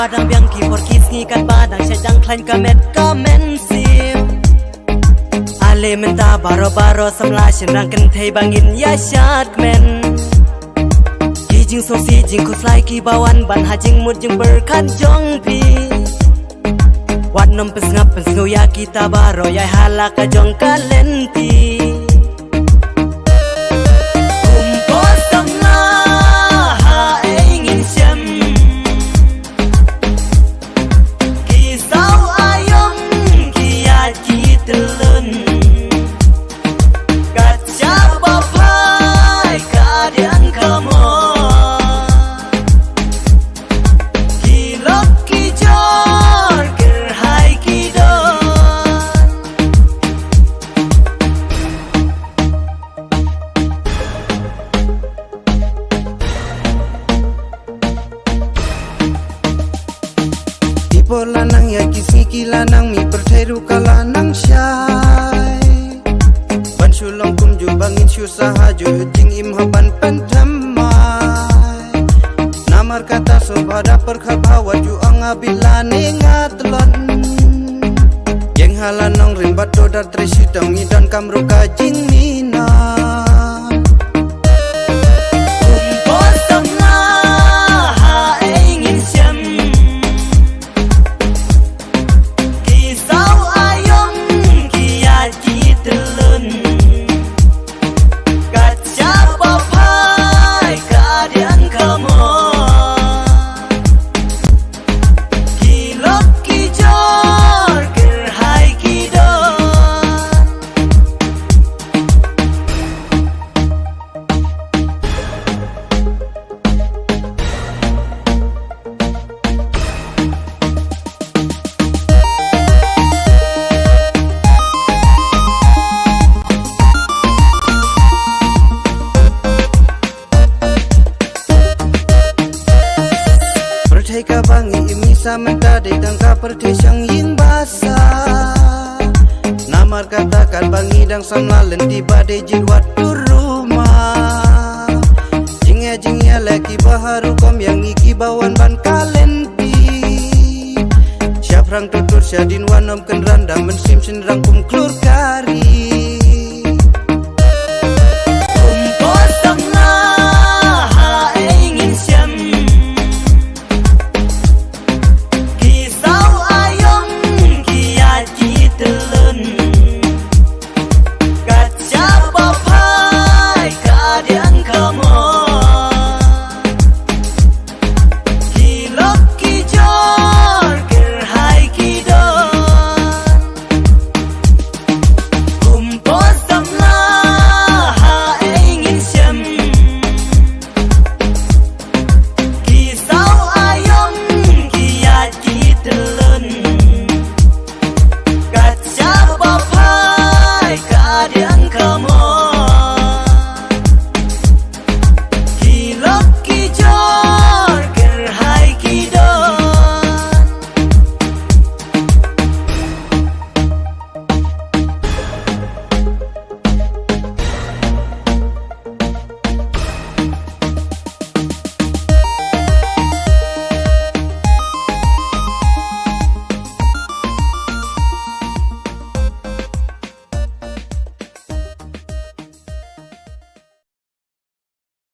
badang biang keyboard keys ngikat badang sedang klain kamen sim ale menta baro samla shenrang kan thei bangin ya shat men kijing so si jing ko slai ki bawan ban ha jing mut jing berkat jong pi wat nom pes ngap pes ya kita baro ya halaka jong kalenti lanang ya kisi lanang mi perteru kalanang syai ban sulong kum ju bangin syusaha ju jing im haban pentamai namar kata sobada perkhabawa ju angabilane ngatlon jeng halanong rimbat dodar tresidong idan kamru kajing nina ka bangi imi samenta de tangka perti sang ying basa namar katakan bangi dang samlalen di bade jirwat rumah jingnya lagi baharu kom yang iki bawan ban kalenti siap rang tutur syadin wanom ken randam mensim senrang kum klur kari